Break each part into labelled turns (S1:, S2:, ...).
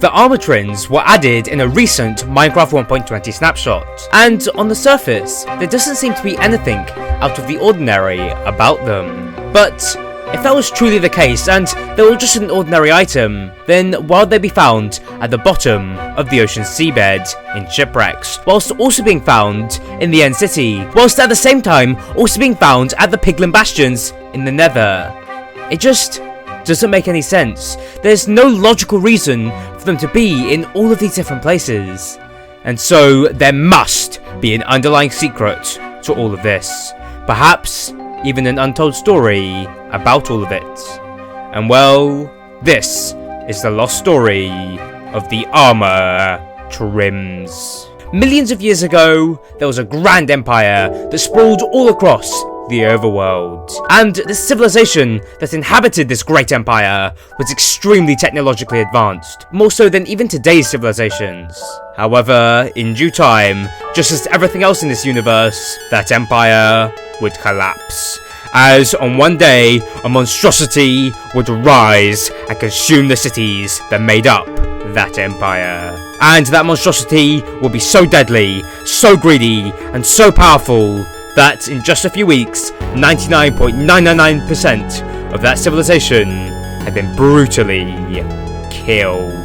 S1: The ARMOUR TRIMS were added in a recent Minecraft 1.20 snapshot, and on the surface, there doesn't seem to be anything out of the ordinary about them. But if that was truly the case, and they were just an ordinary item, then why would they be found at the bottom of the ocean's seabed in shipwrecks, whilst also being found in the End City, whilst at the same time also being found at the Piglin Bastions in the Nether? It just doesn't make any sense. There's no logical reason for them to be in all of these different places. And so there must be an underlying secret to all of this. Perhaps even an untold story about all of it. And well, this is the lost story of the ARMOUR TRIMS. Millions of years ago, there was a grand empire that sprawled all across the overworld. And the civilization that inhabited this great empire was extremely technologically advanced, more so than even today's civilizations. However, in due time, just as everything else in this universe, that empire would collapse, as on one day, a monstrosity would rise and consume the cities that made up that empire. And that monstrosity would be so deadly, so greedy, and so powerful that in just a few weeks, 99.999% of that civilization had been brutally killed.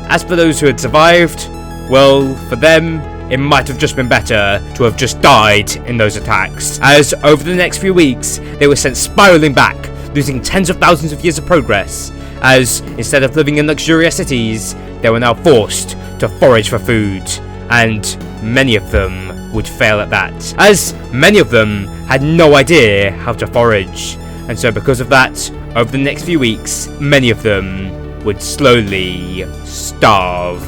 S1: As for those who had survived, well, for them, it might have just been better to have just died in those attacks, as over the next few weeks, they were sent spiraling back, losing tens of thousands of years of progress, as instead of living in luxurious cities, they were now forced to forage for food, and many of them would fail at that, as many of them had no idea how to forage, and so because of that, over the next few weeks, many of them would slowly starve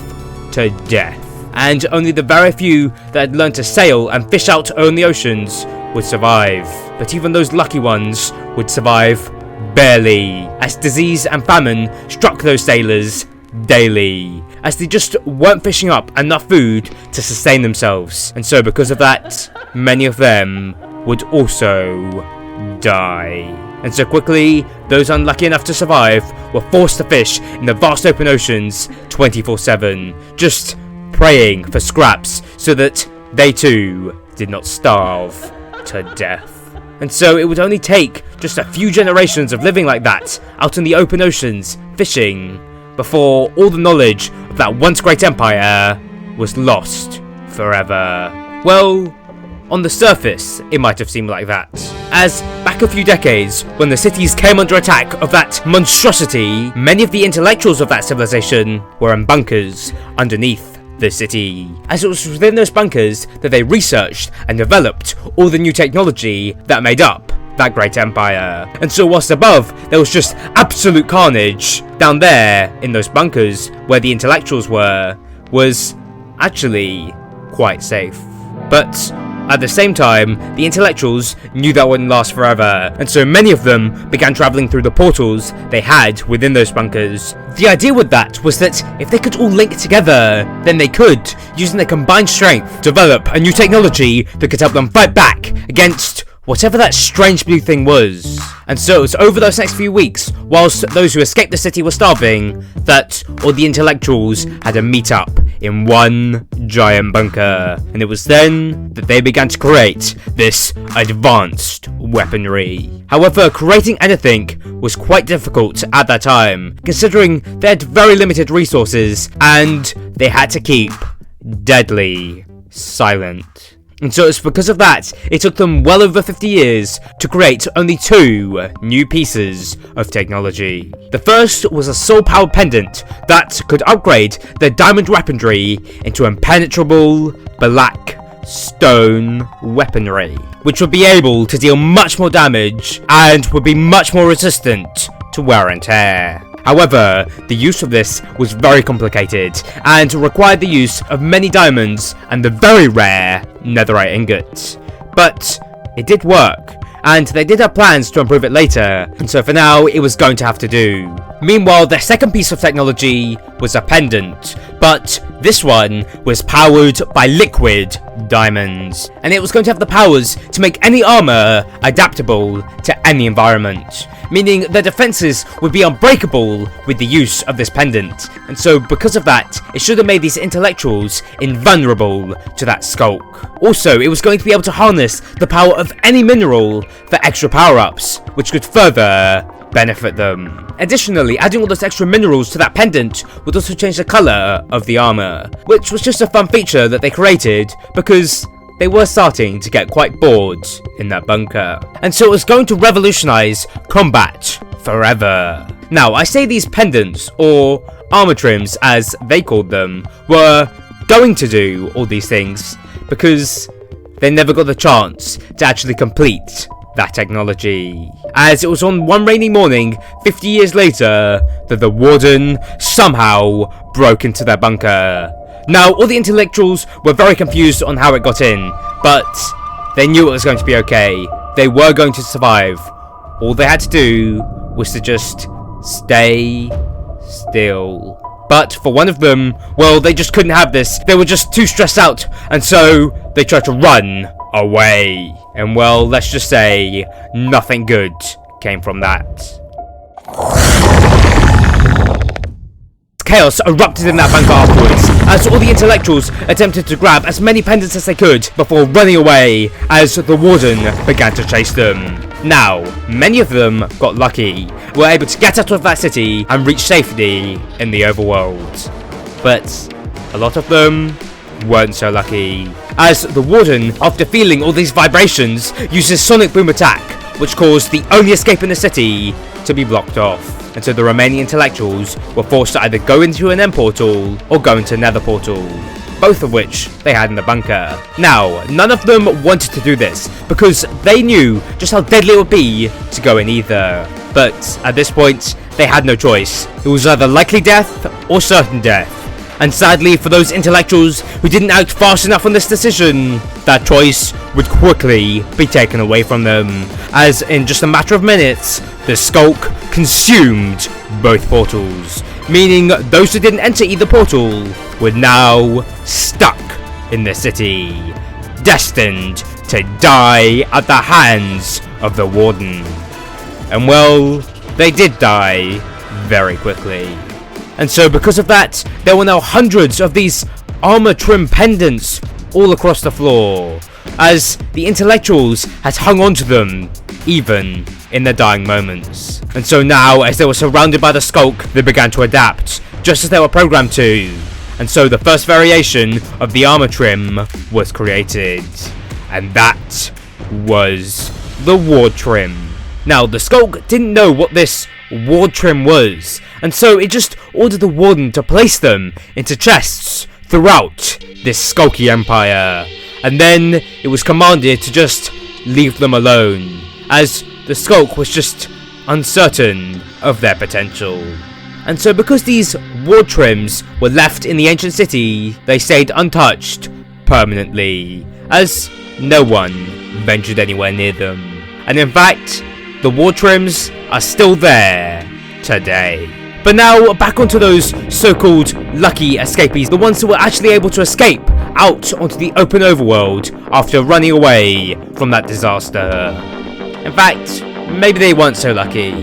S1: to death. And only the very few that had learned to sail and fish out on the oceans would survive. But even those lucky ones would survive barely, as disease and famine struck those sailors daily, as they just weren't fishing up enough food to sustain themselves. And so because of that, many of them would also die. And so quickly, those unlucky enough to survive were forced to fish in the vast open oceans 24/7, just praying for scraps so that they too did not starve to death. And so it would only take just a few generations of living like that, out in the open oceans, fishing, before all the knowledge of that once great empire was lost forever. Well, on the surface, it might have seemed like that, as back a few decades, when the cities came under attack of that monstrosity, many of the intellectuals of that civilization were in bunkers underneath the city, as it was within those bunkers that they researched and developed all the new technology that made up that great empire. And so whilst above there was just absolute carnage, down there in those bunkers where the intellectuals were, was actually quite safe. But at the same time, the intellectuals knew that wouldn't last forever, and so many of them began travelling through the portals they had within those bunkers. The idea with that was that if they could all link together, then they could, using their combined strength, develop a new technology that could help them fight back against whatever that strange blue thing was. And so it was over those next few weeks, whilst those who escaped the city were starving, that all the intellectuals had to meet up in one giant bunker. And it was then that they began to create this advanced weaponry. However, creating anything was quite difficult at that time, considering they had very limited resources and they had to keep deadly silent. And so it's because of that, it took them well over 50 years to create only 2 new pieces of technology. The first was a soul-powered pendant that could upgrade their diamond weaponry into impenetrable black stone weaponry, which would be able to deal much more damage and would be much more resistant to wear and tear. However, the use of this was very complicated and required the use of many diamonds and the very rare netherite ingots. But it did work, and they did have plans to improve it later, and so for now it was going to have to do. Meanwhile, their second piece of technology was a pendant, but this one was powered by liquid diamonds, and it was going to have the powers to make any armor adaptable to any environment, meaning their defenses would be unbreakable with the use of this pendant. And so because of that, it should have made these intellectuals invulnerable to that skulk. Also, it was going to be able to harness the power of any mineral for extra power-ups, which could further benefit them. Additionally, adding all those extra minerals to that pendant would also change the colour of the armour, which was just a fun feature that they created because they were starting to get quite bored in that bunker. And so it was going to revolutionise combat forever. Now, I say these pendants, or armour trims as they called them, were going to do all these things because they never got the chance to actually complete that technology, as it was on one rainy morning 50 years later that the warden somehow broke into their bunker. Now, all the intellectuals were very confused on how it got in, but they knew it was going to be okay. They were going to survive. All they had to do was to just stay still. But for one of them, well, they just couldn't have this. They were just too stressed out, and so they tried to run away. And well, let's just say nothing good came from that. Chaos erupted in that bunker afterwards, as all the intellectuals attempted to grab as many pendants as they could before running away as the warden began to chase them. Now, many of them got lucky, were able to get out of that city and reach safety in the overworld. But a lot of them weren't so lucky, as the warden, after feeling all these vibrations, uses sonic boom attack, which caused the only escape in the city to be blocked off. And so the remaining intellectuals were forced to either go into an end portal or go into another portal, both of which they had in the bunker. Now, none of them wanted to do this because they knew just how deadly it would be to go in either. But at this point, they had no choice. It was either likely death or certain death. And sadly for those intellectuals who didn't act fast enough on this decision, that choice would quickly be taken away from them, as in just a matter of minutes, the skulk consumed both portals, meaning those who didn't enter either portal were now stuck in the city, destined to die at the hands of the warden. And well, they did die very quickly. And so because of that, there were now hundreds of these armor trim pendants all across the floor, as the intellectuals had hung on to them even in their dying moments. And so now, as they were surrounded by the skulk, they began to adapt, just as they were programmed to. And so the first variation of the armor trim was created, and that was the ward trim. Now, the skulk didn't know what this ward trim was, and so it just ordered the warden to place them into chests throughout this skulky empire, and then it was commanded to just leave them alone, as the skulk was just uncertain of their potential. And so because these ward trims were left in the ancient city, they stayed untouched permanently, as no one ventured anywhere near them. And in fact, the ward trims are still there today. But now, back onto those so-called lucky escapees, the ones who were actually able to escape out onto the open overworld after running away from that disaster. In fact, maybe they weren't so lucky,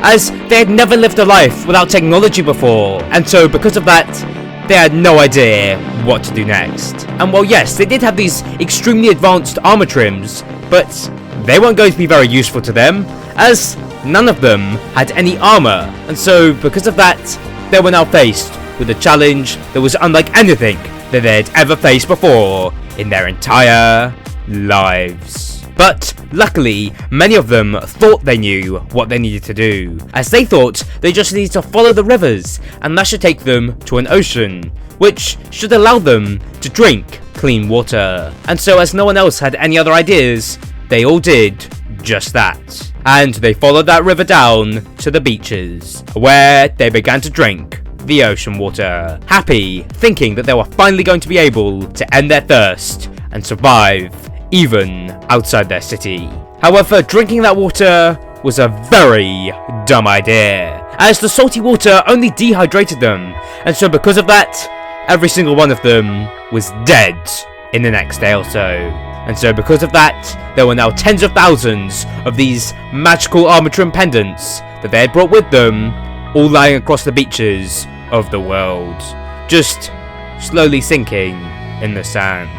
S1: as they had never lived a life without technology before, and so because of that, they had no idea what to do next. And well, yes, they did have these extremely advanced armor trims, but they weren't going to be very useful to them, as none of them had any armor, and so because of that, they were now faced with a challenge that was unlike anything that they'd ever faced before in their entire lives. But luckily, many of them thought they knew what they needed to do, as they thought they just needed to follow the rivers, and that should take them to an ocean, which should allow them to drink clean water. And so as no one else had any other ideas, they all did just that. And they followed that river down to the beaches, where they began to drink the ocean water, happy, thinking that they were finally going to be able to end their thirst and survive even outside their city. However, drinking that water was a very dumb idea, as the salty water only dehydrated them, and so because of that, every single one of them was dead in the next day or so. And so because of that, there were now tens of thousands of these magical armor trim pendants that they had brought with them, all lying across the beaches of the world, just slowly sinking in the sand.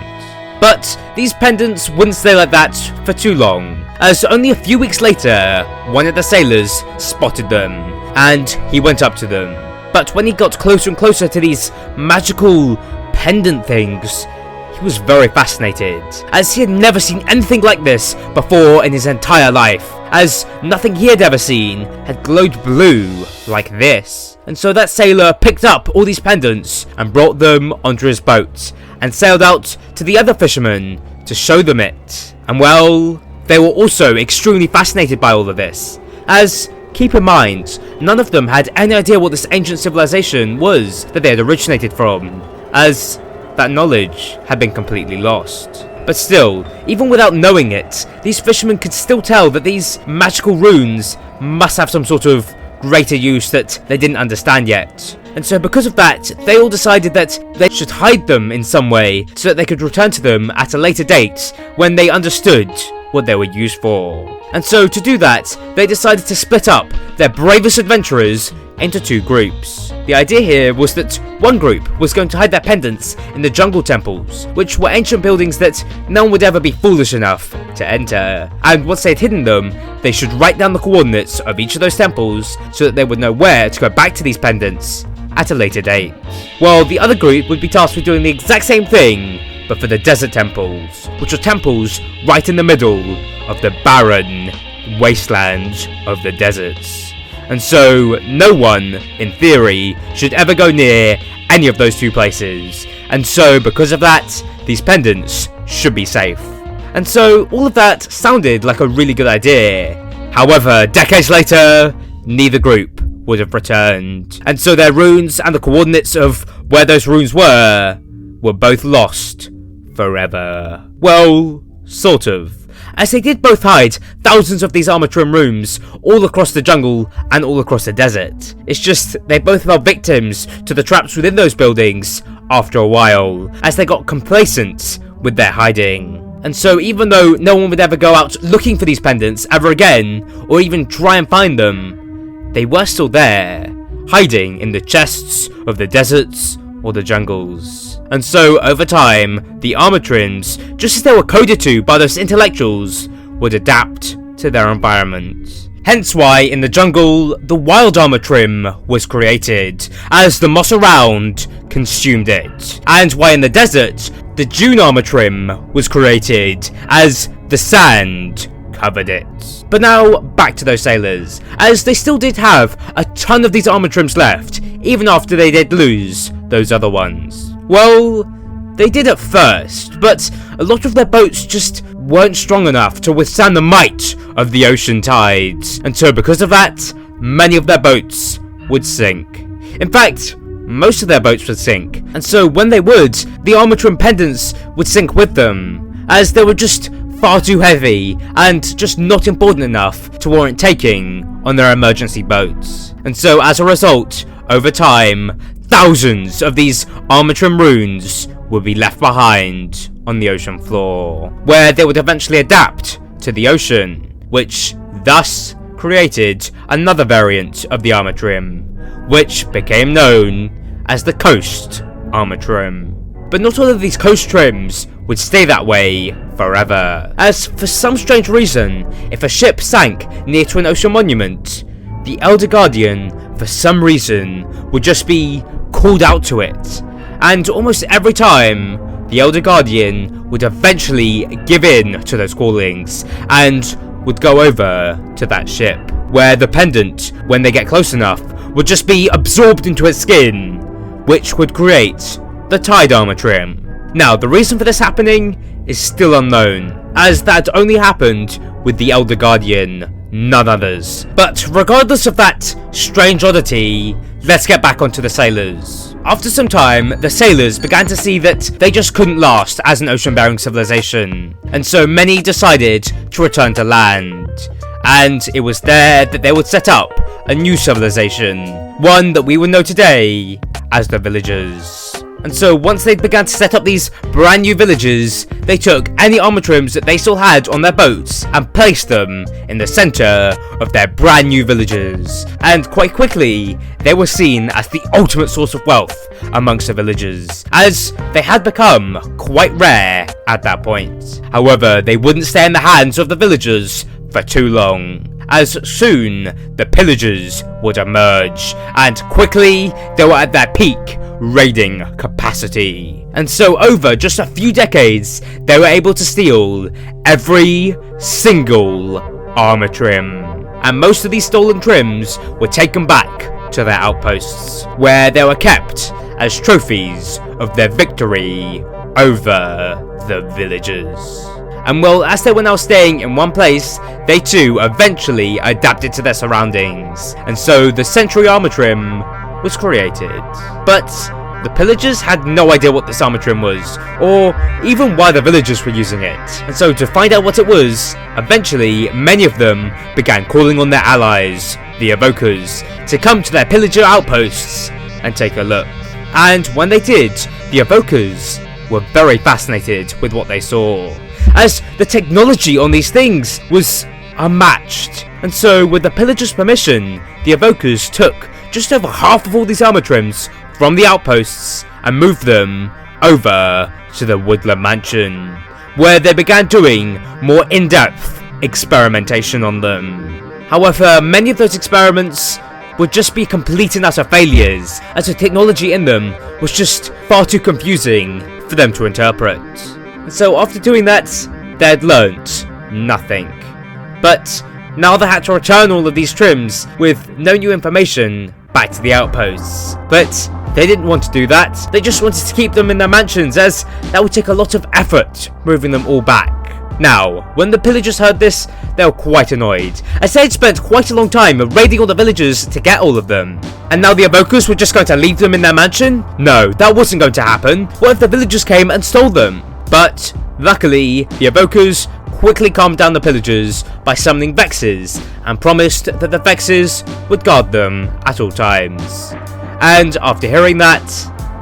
S1: But these pendants wouldn't stay like that for too long, as only a few weeks later, one of the sailors spotted them, and he went up to them. But when he got closer and closer to these magical pendant things, he was very fascinated, as he had never seen anything like this before in his entire life, as nothing he had ever seen had glowed blue like this. And so that sailor picked up all these pendants and brought them onto his boat, and sailed out to the other fishermen to show them it. And well, they were also extremely fascinated by all of this, as, keep in mind, none of them had any idea what this ancient civilization was that they had originated from, as that knowledge had been completely lost. But still, even without knowing it, these fishermen could still tell that these magical runes must have some sort of greater use that they didn't understand yet. And so because of that, they all decided that they should hide them in some way so that they could return to them at a later date when they understood what they were used for. And so to do that, they decided to split up their bravest adventurers into two groups. The idea here was that one group was going to hide their pendants in the jungle temples, which were ancient buildings that no one would ever be foolish enough to enter. And once they had hidden them, they should write down the coordinates of each of those temples so that they would know where to go back to these pendants at a later date. While the other group would be tasked with doing the exact same thing, but for the desert temples, which are temples right in the middle of the barren wasteland of the deserts. And so no one, in theory, should ever go near any of those two places. And so because of that, these pendants should be safe. And so all of that sounded like a really good idea. However, decades later, neither group would have returned. And so their runes and the coordinates of where those runes were both lost forever. Well, sort of. As they did both hide thousands of these armor trim rooms all across the jungle and all across the desert. It's just they both fell victims to the traps within those buildings after a while, as they got complacent with their hiding. And so even though no one would ever go out looking for these pendants ever again, or even try and find them, they were still there, hiding in the chests of the deserts or the jungles. And so, over time, the armor trims, just as they were coded to by those intellectuals, would adapt to their environment. Hence why, in the jungle, the wild armor trim was created, as the moss around consumed it. And why in the desert, the dune armor trim was created, as the sand covered it. But now, back to those sailors, as they still did have a ton of these armor trims left, even after they did lose those other ones. Well, they did at first, but a lot of their boats just weren't strong enough to withstand the might of the ocean tides, and so because of that, many of their boats would sink. In fact, most of their boats would sink, and so when they would, the armor trim pendants would sink with them, as they were just far too heavy and just not important enough to warrant taking on their emergency boats. And so as a result, over time, thousands of these armor trim runes would be left behind on the ocean floor, where they would eventually adapt to the ocean, which thus created another variant of the armor trim, which became known as the coast armor trim. But not all of these coast trims would stay that way forever, as for some strange reason, if a ship sank near to an ocean monument, the Elder Guardian, for some reason, would just be called out to it, and almost every time, the Elder Guardian would eventually give in to those callings, and would go over to that ship, where the pendant, when they get close enough, would just be absorbed into its skin, which would create the Tide armor trim. Now, the reason for this happening is still unknown, as that only happened with the Elder Guardian, none others. But regardless of that strange oddity, let's get back onto the sailors. After some time, the sailors began to see that they just couldn't last as an ocean-bearing civilization, and so many decided to return to land. And it was there that they would set up a new civilization, one that we would know today as the villagers. And so once they began to set up these brand new villages, they took any armor trims that they still had on their boats and placed them in the center of their brand new villages. And quite quickly, they were seen as the ultimate source of wealth amongst the villagers, as they had become quite rare at that point. However, they wouldn't stay in the hands of the villagers for too long, as soon the pillagers would emerge, and quickly they were at their peak raiding capacity. And so over just a few decades, they were able to steal every single armor trim. And most of these stolen trims were taken back to their outposts, where they were kept as trophies of their victory over the villagers. And well, as they were now staying in one place, they too eventually adapted to their surroundings, and so the Century Armor Trim was created. But the pillagers had no idea what this armor trim was, or even why the villagers were using it. And so to find out what it was, eventually many of them began calling on their allies, the evokers, to come to their pillager outposts and take a look. And when they did, the evokers were very fascinated with what they saw, as the technology on these things was unmatched. And so with the pillagers' permission, the evokers took just over half of all these armor trims from the outposts and moved them over to the Woodland Mansion, where they began doing more in-depth experimentation on them. However, many of those experiments would just be complete and utter failures, as the technology in them was just far too confusing for them to interpret. So after doing that, they had learnt nothing. But now they had to return all of these trims with no new information back to the outposts. But they didn't want to do that. They just wanted to keep them in their mansions, as that would take a lot of effort moving them all back. Now, when the pillagers heard this, they were quite annoyed, as they had spent quite a long time raiding all the villagers to get all of them. And now the evokers were just going to leave them in their mansion? No, that wasn't going to happen. What if the villagers came and stole them? But luckily, the evokers quickly calmed down the pillagers by summoning Vexes and promised that the Vexes would guard them at all times. And after hearing that,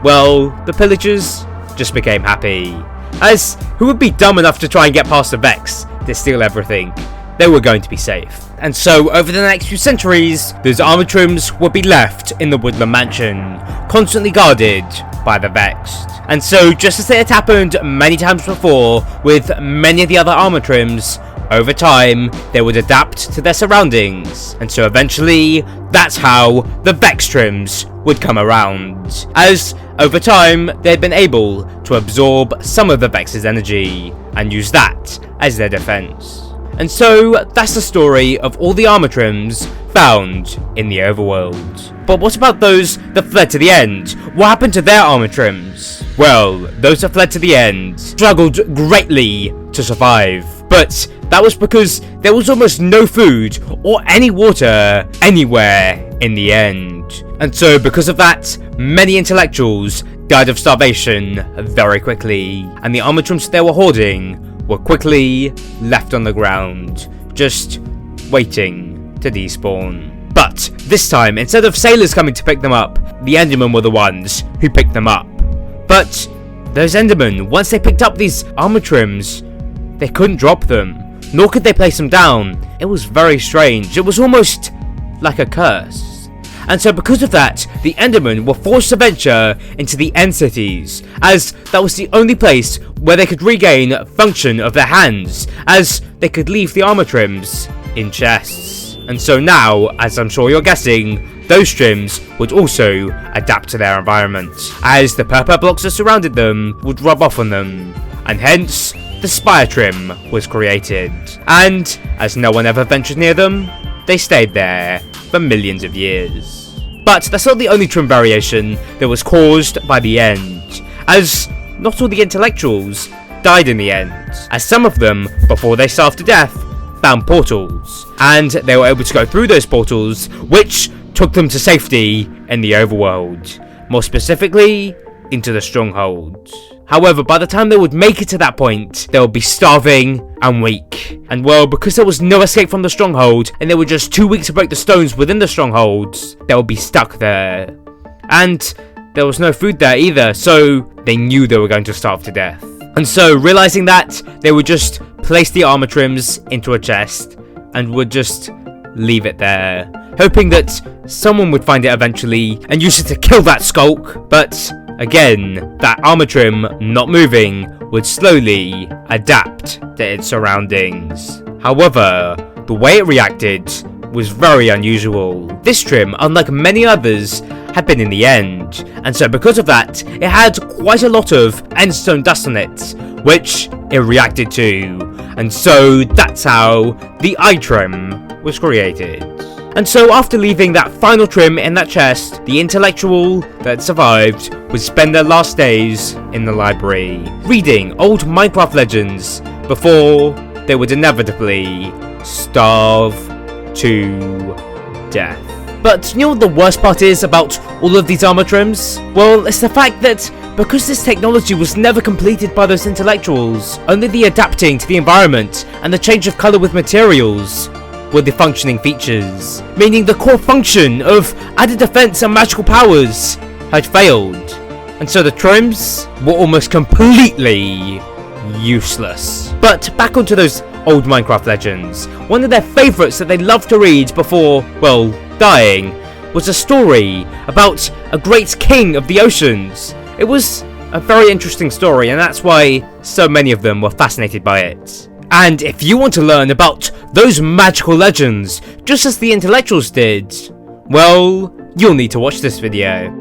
S1: well, the pillagers just became happy, as who would be dumb enough to try and get past the Vex to steal everything? They were going to be safe. And so over the next few centuries, those armor trims would be left in the Woodland Mansion, constantly guarded by the Vexed. And so just as it had happened many times before with many of the other armor trims, over time they would adapt to their surroundings. And so eventually that's how the Vex trims would come around, as over time they'd been able to absorb some of the Vex's energy and use that as their defense. And so that's the story of all the armor trims found in the overworld. But what about those that fled to the end? What happened to their armor trims? Well, those that fled to the end struggled greatly to survive, but that was because there was almost no food or any water anywhere in the end. And so because of that, many intellectuals died of starvation very quickly, and the armor trims they were hoarding were quickly left on the ground, just waiting to despawn. But this time, instead of sailors coming to pick them up, the Endermen were the ones who picked them up. But those Endermen, once they picked up these armor trims, they couldn't drop them, nor could they place them down. It was very strange. It was almost like a curse. And so because of that, the Endermen were forced to venture into the End Cities, as that was the only place where they could regain function of their hands, as they could leave the armor trims in chests. And so now, as I'm sure you're guessing, those trims would also adapt to their environment, as the purple blocks that surrounded them would rub off on them, and hence the Spire trim was created. And as no one ever ventured near them, they stayed there for millions of years. But that's not the only trim variation that was caused by the end, as not all the intellectuals died in the end, as some of them, before they starved to death, found portals, and they were able to go through those portals, which took them to safety in the overworld, more specifically, into the stronghold. However, by the time they would make it to that point, they would be starving and weak. And well, because there was no escape from the stronghold, and they were just too weak to break the stones within the strongholds, they would be stuck there. And there was no food there either, so they knew they were going to starve to death. And so, realizing that, they would just place the armor trims into a chest and would just leave it there, hoping that someone would find it eventually and use it to kill that skulk. But again, that armor trim not moving would slowly adapt to its surroundings. However, the way it reacted was very unusual. This trim, unlike many others, had been in the end, and so because of that, it had quite a lot of endstone dust on it, which it reacted to, and so that's how the eye trim was created. And so after leaving that final trim in that chest, the intellectual that survived would spend their last days in the library, reading old Minecraft legends before they would inevitably starve to death. But you know what the worst part is about all of these armor trims? Well, it's the fact that because this technology was never completed by those intellectuals, only the adapting to the environment and the change of color with materials were the functioning features, meaning the core function of added defense and magical powers had failed, and so the trims were almost completely useless. But back onto those old Minecraft legends, one of their favourites that they loved to read before, well, dying, was a story about a great king of the oceans. It was a very interesting story, and that's why so many of them were fascinated by it. And if you want to learn about those magical legends, just as the intellectuals did, well, you'll need to watch this video.